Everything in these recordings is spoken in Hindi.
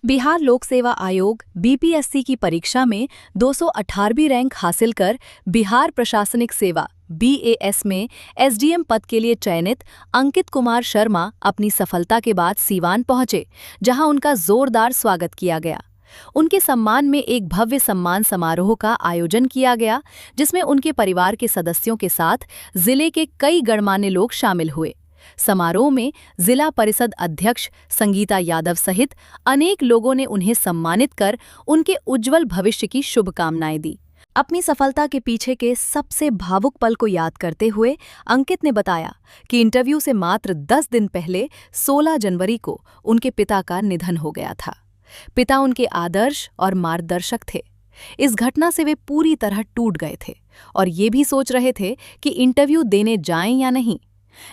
बिहार लोक सेवा आयोग बीपीएससी की परीक्षा में 218वीं रैंक हासिल कर बिहार प्रशासनिक सेवा बीएएस में एसडीएम पद के लिए चयनित अंकित कुमार शर्मा अपनी सफलता के बाद सीवान पहुंचे, जहां उनका जोरदार स्वागत किया गया। उनके सम्मान में एक भव्य सम्मान समारोह का आयोजन किया गया, जिसमें उनके परिवार के सदस्यों के साथ जिले के कई गणमान्य लोग शामिल हुए। समारोह में जिला परिषद अध्यक्ष संगीता यादव सहित अनेक लोगों ने उन्हें सम्मानित कर उनके उज्जवल भविष्य की शुभकामनाएं दी। अपनी सफलता के पीछे के सबसे भावुक पल को याद करते हुए अंकित ने बताया कि इंटरव्यू से मात्र 10 दिन पहले 16 जनवरी को उनके पिता का निधन हो गया था। पिता उनके आदर्श और मार्गदर्शक थे। इस घटना से वे पूरी तरह टूट गए थे और ये भी सोच रहे थे कि इंटरव्यू देने जाएं या नहीं,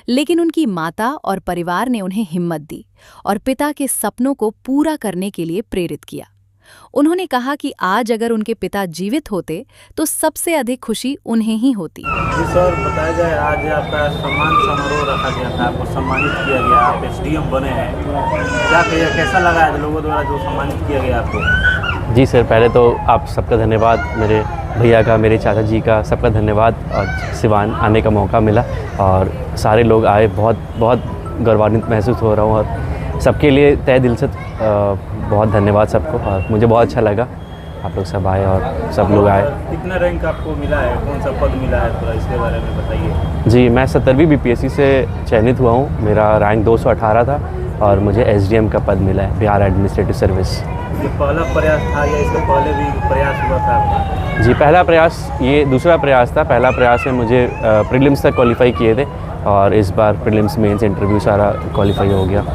लेकिन उनकी माता और परिवार ने उन्हें हिम्मत दी और पिता के सपनों को पूरा करने के लिए प्रेरित किया। उन्होंने कहा कि आज अगर उनके पिता जीवित होते तो सबसे अधिक खुशी उन्हें ही होती। जी सर, बताया जाए आज आपका सम्मान समारोह रखा गया था, आपको सम्मानित किया गया, आप एसडीएम बने हैं। क्या कहिए, कैसा लगा आज लोगों द्वारा जो सम्मानित किया गया आपको? जी सर, पहले तो आप सबका धन्यवाद, मेरे भैया का, मेरे चाचा जी का, सबका धन्यवाद। और सिवान आने का मौका मिला और सारे लोग आए, बहुत गौरवान्वित महसूस हो रहा हूँ और सबके लिए तहे दिल से बहुत धन्यवाद सबको। और मुझे बहुत अच्छा लगा आप लोग सब आए और सब लोग आए। कितना रैंक आपको मिला है, कौन सा पद मिला है, थोड़ा इसके बारे में बताइए। जी, मैं 70वीं बीपीएससी से चयनित हुआ हूँ। मेरा रैंक 218 था और मुझे एसडीएम का पद मिला है, बिहार एडमिनिस्ट्रेटिव सर्विस। ये पहला प्रयास था या इसके पहले भी प्रयास हुआ था आपका? जी, पहला प्रयास, ये दूसरा प्रयास था। पहला प्रयास में मुझे प्रीलिम्स तक क्वालिफाई किए थे और इस बार प्रीलिम्स मेंस इंटरव्यू सारा क्वालिफाई हो गया।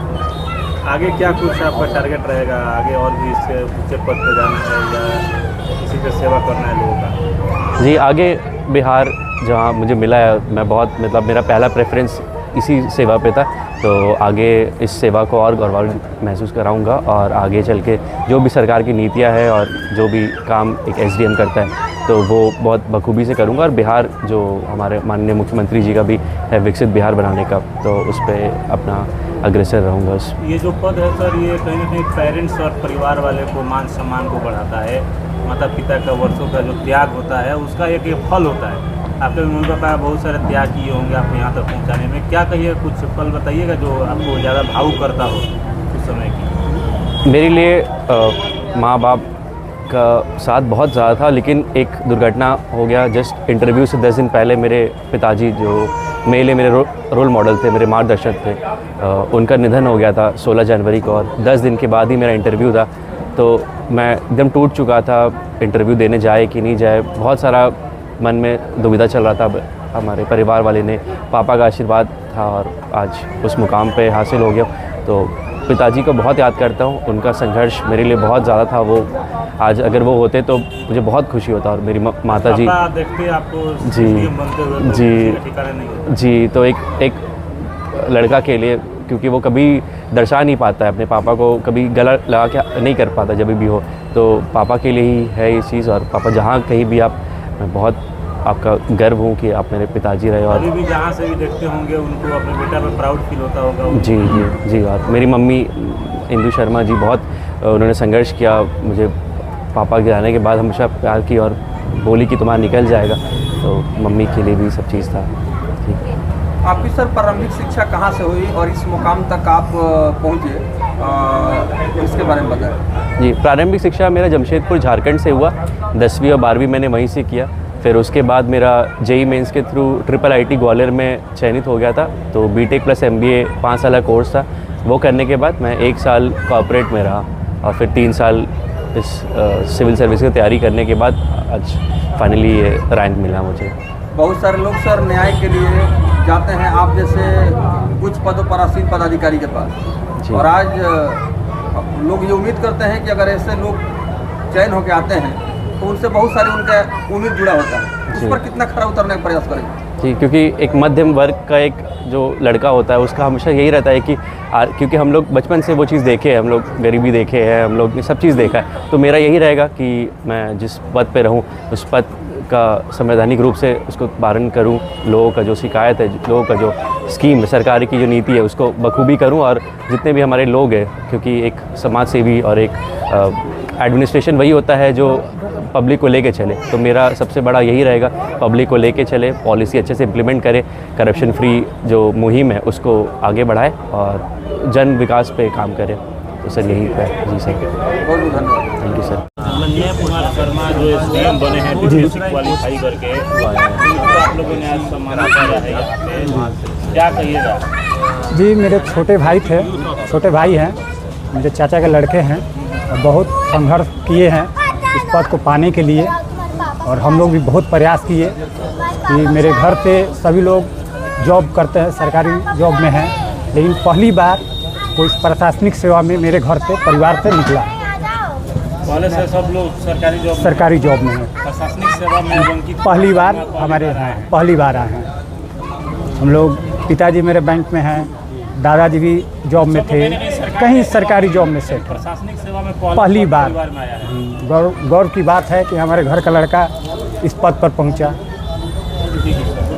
आगे क्या कुछ आपका टारगेट रहेगा? आगे और भी इससे ऊंचे पद पर जाना है या किसी का सेवा करना है लोगों का? जी, आगे बिहार जहाँ मुझे मिला है, मैं बहुत मेरा पहला प्रेफरेंस इसी सेवा पे था, तो आगे इस सेवा को और गौरवान्वित महसूस कराऊंगा और आगे चल के जो भी सरकार की नीतियां है और जो भी काम एक एसडीएम करता है तो वो बहुत बखूबी से करूंगा। और बिहार जो हमारे माननीय मुख्यमंत्री जी का भी है विकसित बिहार बनाने का, तो उस पर अपना अग्रसर रहूँगा। ये जो पद है सर, ये कहीं ना कहीं पेरेंट्स और परिवार वाले को मान सम्मान को बढ़ाता है। माता पिता का वर्षों का जो त्याग होता है उसका एक फल होता है। आपके मम्मी पापा बहुत सारे त्याग किए होंगे आपको यहाँ तक पहुँचाने में। क्या कहिए, कुछ पल बताइएगा जो आपको ज़्यादा भावुक करता हो उस समय की? मेरे लिए माँ बाप का साथ बहुत ज़्यादा था, लेकिन एक दुर्घटना हो गया। जस्ट इंटरव्यू से 10 दिन पहले मेरे पिताजी, जो मेरे लिए मेरे रोल मॉडल थे, मेरे मार्गदर्शक थे, उनका निधन हो गया था 16 जनवरी को और 10 दिन के बाद ही मेरा इंटरव्यू था। तो मैं एकदम टूट चुका था, इंटरव्यू देने जाए कि नहीं जाए, बहुत सारा मन में दुविधा चल रहा था। हमारे परिवार वाले ने, पापा का आशीर्वाद था और आज उस मुकाम पे हासिल हो गया। तो पिताजी को बहुत याद करता हूँ, उनका संघर्ष मेरे लिए बहुत ज़्यादा था। वो आज अगर वो होते तो मुझे बहुत खुशी होता। और मेरी माता जी देखते आपको जी जी, तो एक लड़का के लिए, क्योंकि वो कभी दर्शा नहीं पाता है अपने पापा को, कभी गला लगा के नहीं कर पाता जब भी हो, तो पापा के लिए ही है ये चीज़। और पापा जहाँ कहीं भी आप, मैं बहुत आपका गर्व हूँ कि आप मेरे पिताजी रहे। और अभी भी जहाँ से भी देखते होंगे उनको अपने बेटा पर प्राउड फील होता होगा। जी जी जी। और मेरी मम्मी इंदु शर्मा जी, बहुत उन्होंने संघर्ष किया। मुझे पापा के जाने के बाद हमेशा प्यार की और बोली कि तुम्हारा निकल जाएगा, तो मम्मी के लिए भी सब चीज़ था। आपकी सर प्रारंभिक शिक्षा कहाँ से हुई और इस मुकाम तक आप पहुँचे, इसके बारे में बताएं। जी, प्रारंभिक शिक्षा मेरा जमशेदपुर झारखंड से हुआ। 10वीं और 12वीं मैंने वहीं से किया। फिर उसके बाद मेरा जेई मेंस के थ्रू IIIT ग्वालियर में चयनित हो गया था, तो बीटेक प्लस MBA 5 साल का कोर्स था। वो करने के बाद मैं 1 साल कॉर्पोरेट में रहा और फिर 3 साल इस सिविल सर्विस की तैयारी करने के बाद आज फाइनली ये रैंक मिला मुझे। बहुत सारे लोग सर न्याय के लिए जाते हैं आप जैसे कुछ पदों पर आसीन पदाधिकारी के पास, और आज लोग ये उम्मीद करते हैं कि अगर ऐसे लोग चयन होकर आते हैं तो उनसे बहुत सारी उनका उम्मीद जुड़ा होता है। उस पर कितना खरा उतरने का प्रयास करेंगे? जी, क्योंकि एक मध्यम वर्ग का एक जो लड़का होता है उसका हमेशा यही रहता है कि क्योंकि हम लोग बचपन से वो चीज़ देखे हैं, हम लोग गरीबी देखे हैं, हम लोग ने सब चीज़ देखा है, तो मेरा यही रहेगा कि मैं जिस पद पे रहूं उस पद का संवैधानिक रूप से उसको पालन करूं, लोगों का जो शिकायत है, लोगों का जो स्कीम है, सरकार की जो नीति है उसको बखूबी करूं, और जितने भी हमारे लोग हैं, क्योंकि एक समाज सेवी और एक एडमिनिस्ट्रेशन वही होता है जो पब्लिक को लेके चले, तो मेरा सबसे बड़ा यही रहेगा, पब्लिक को लेके चले, पॉलिसी अच्छे से इम्प्लीमेंट करे, करप्शन फ्री जो मुहिम है उसको आगे बढ़ाए और जन विकास पे काम करे। तो सर यही है। जी सर, बहुत बहुत धन्यवाद। Thank you sir. मननीय कुमार शर्मा जो एसडीएम बने हैं डीपीएससी क्वालिफाई करके, उनको आप लोगों ने आज सम्मानित किया है यहाँ पे, क्या कहिएगा? जी, मेरे छोटे भाई हैं, मेरे चाचा के लड़के हैं, और बहुत संघर्ष किए हैं इस पद को पाने के लिए, और हम लोग भी बहुत प्रयास किए कि मेरे घर पे सभी लोग जॉब करते हैं, सरकारी जॉब में हैं, लेकिन पहली बार कोई प्रशासनिक सेवा में मेरे घर से परिवार से निकला। पहले से सब लोग सरकारी जॉब में हैं, प्रशासनिक सेवा में अंकित पहली बार हमारे पहली बार आए हैं हम लोग। पिताजी मेरे बैंक में हैं, दादाजी भी जॉब में थे, कहीं सरकारी जॉब में से थे। प्रशासनिक सेवा में पहली बार परिवार में आया है। गौरव की बात है कि हमारे घर का लड़का इस पद पर पहुंचा। ठीक है सर।